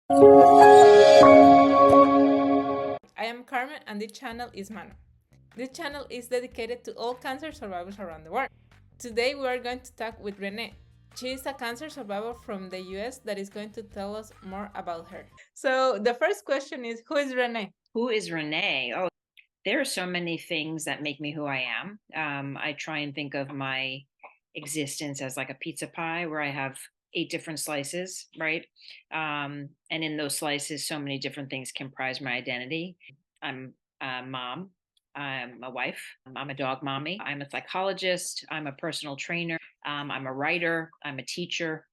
I am Carmen and this channel is Mano. This channel is dedicated to all cancer survivors around the world. Today we are going to talk with Renee. She is a cancer survivor from the US that is going to tell us more about her. So the first question is, who is Renee? Who is Renee? Oh, there are so many things that make me who I am. I try and think of my existence as like a pizza pie where I have 8 different slices, right? And in those slices, so many different things comprise my identity. I'm a mom. I'm a wife. I'm a dog mommy. I'm a psychologist. I'm a personal trainer. I'm a writer. I'm a teacher.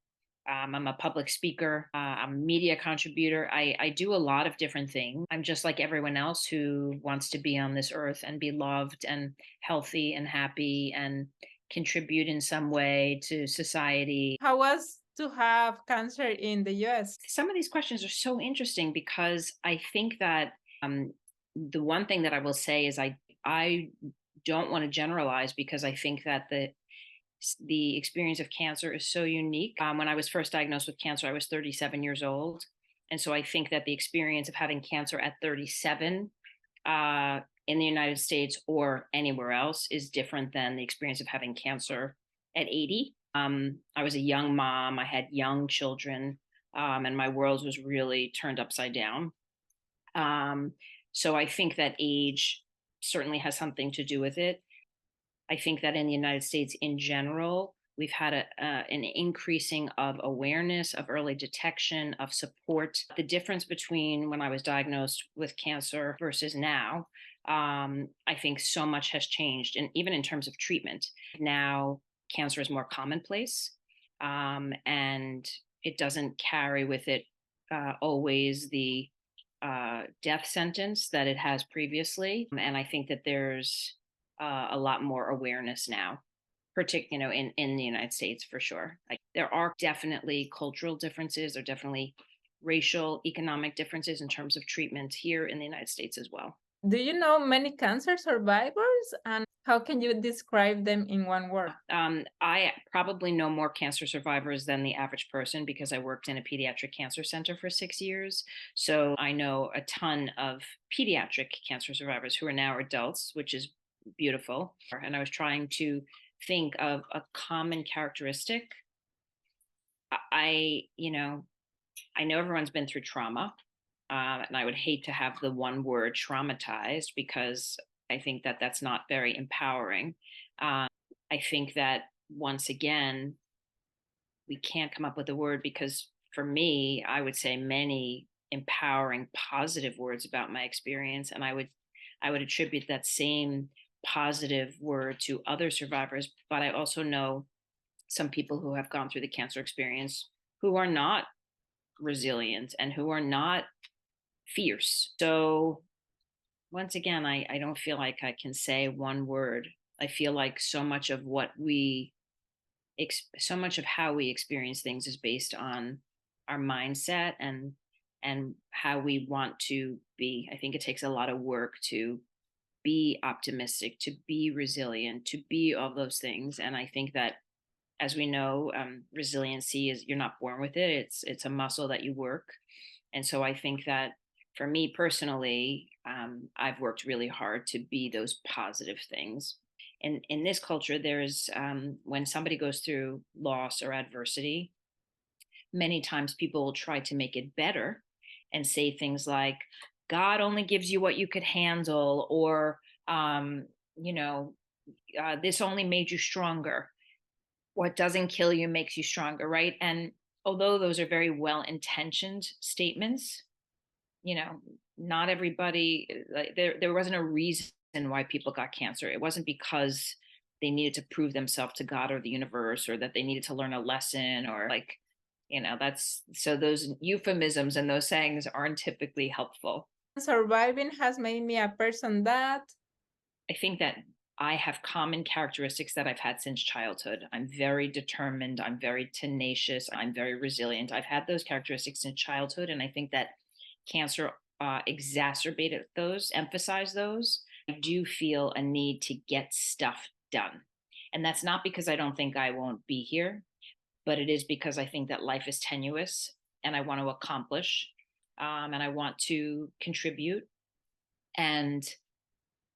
I'm a public speaker. I'm a media contributor. I do a lot of different things. I'm just like everyone else who wants to be on this earth and be loved and healthy and happy and contribute in some way to society. How was to have cancer in the US? Some of these questions are so interesting because I think that the one thing that I will say is I don't want to generalize because I think that the experience of cancer is so unique. When I was first diagnosed with cancer, I was 37 years old. And so I think that the experience of having cancer at 37 in the United States or anywhere else is different than the experience of having cancer at 80. I was a young mom, I had young children, and my world was really turned upside down. So I think that age certainly has something to do with it. I think that in the United States in general, we've had an increasing of awareness, of early detection, of support. The difference between when I was diagnosed with cancer versus now, I think so much has changed. And even in terms of treatment, now cancer is more commonplace, and it doesn't carry with it always the death sentence that it has previously. And I think that there's a lot more awareness now, particularly, in the United States for sure. Like, there are definitely cultural differences, there are definitely racial, economic differences in terms of treatment here in the United States as well. Do you know many cancer survivors and how can you describe them in one word? I probably know more cancer survivors than the average person because I worked in a pediatric cancer center for 6 years. So I know a ton of pediatric cancer survivors who are now adults, which is beautiful. And I was trying to think of a common characteristic. I know everyone's been through trauma, and I would hate to have the one word traumatized because I think that that's not very empowering. I think that once again, we can't come up with a word because for me, I would say many empowering, positive words about my experience, and I would attribute that same positive word to other survivors. But I also know some people who have gone through the cancer experience who are not resilient and who are not fierce. So once again, I don't feel like I can say one word. I feel like so much of how we experience things is based on our mindset and how we want to be. I think it takes a lot of work to be optimistic, to be resilient, to be all those things. And I think that, as we know, resiliency is, you're not born with it. It's a muscle that you work. And so I think that for me personally, I've worked really hard to be those positive things. In this culture, there's when somebody goes through loss or adversity, many times people will try to make it better and say things like, God only gives you what you could handle, or you know, this only made you stronger. What doesn't kill you makes you stronger, right? And although those are very well intentioned statements, you know, not everybody, like, there wasn't a reason why people got cancer. It wasn't because they needed to prove themselves to God or the universe, or that they needed to learn a lesson, or like, that's, so those euphemisms and those sayings aren't typically helpful. Surviving has made me a person that. I think that I have common characteristics that I've had since childhood. I'm very determined, I'm very tenacious, I'm very resilient. I've had those characteristics since childhood, and I think that cancer exacerbated those, emphasized those. I do feel a need to get stuff done. And that's not because I don't think I won't be here, but it is because I think that life is tenuous and I want to accomplish. and I want to contribute. And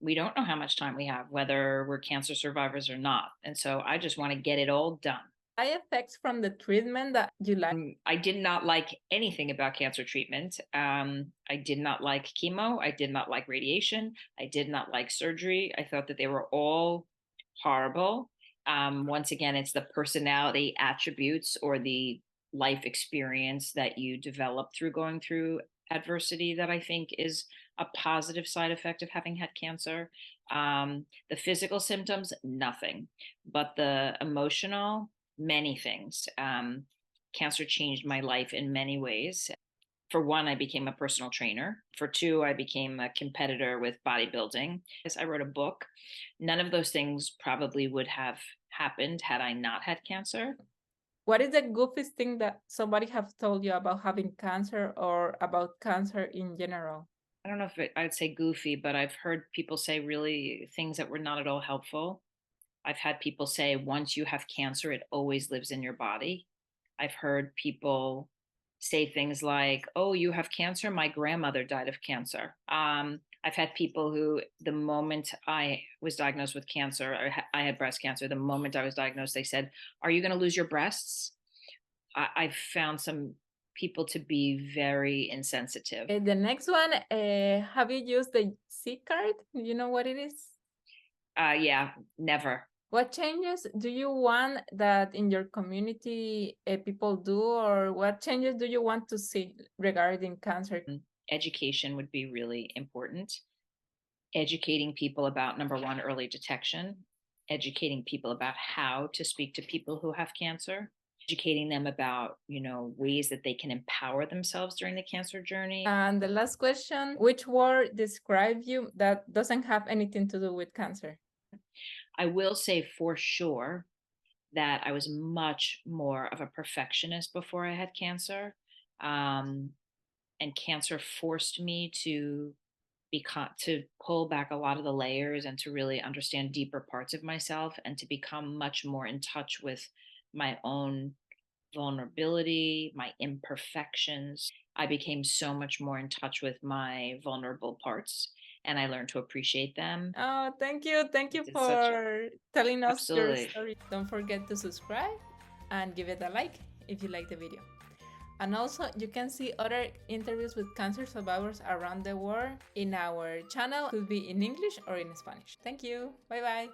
we don't know how much time we have, whether we're cancer survivors or not. And so I just want to get it all done. Side effects from the treatment that you like? I did not like anything about cancer treatment. I did not like chemo. I did not like radiation. I did not like surgery. I thought that they were all horrible. Once again, it's the personality attributes or the life experience that you develop through going through adversity that I think is a positive side effect of having had cancer. The physical symptoms, nothing, but the emotional, many things. Cancer changed my life in many ways. For one, I became a personal trainer. For two, I became a competitor with bodybuilding. I wrote a book. None of those things probably would have happened had I not had cancer. What is the goofiest thing that somebody have told you about having cancer or about cancer in general? I don't know if I'd say goofy, but I've heard people say really things that were not at all helpful. I've had people say, once you have cancer, it always lives in your body. I've heard people say things like, oh, you have cancer? My grandmother died of cancer. I've had people who, the moment I was diagnosed with cancer, I had breast cancer, the moment I was diagnosed, they said, are you going to lose your breasts? I've found some people to be very insensitive. The next one, have you used the C card? Do you know what it is? Yeah, never. What changes do you want that in your community people do, or what changes do you want to see regarding cancer? Education would be really important. Educating people about, number one, early detection, educating people about how to speak to people who have cancer, educating them about, ways that they can empower themselves during the cancer journey. And the last question, which word describes you that doesn't have anything to do with cancer? I will say for sure that I was much more of a perfectionist before I had cancer. And cancer forced me to pull back a lot of the layers and to really understand deeper parts of myself and to become much more in touch with my own vulnerability, my imperfections. I became so much more in touch with my vulnerable parts and I learned to appreciate them. Oh, thank you. Thank you It's for telling us your absolutely. story. Don't forget to subscribe and give it a like if you like the video. And also, you can see other interviews with cancer survivors around the world in our channel. It could be in English or in Spanish. Thank you. Bye bye.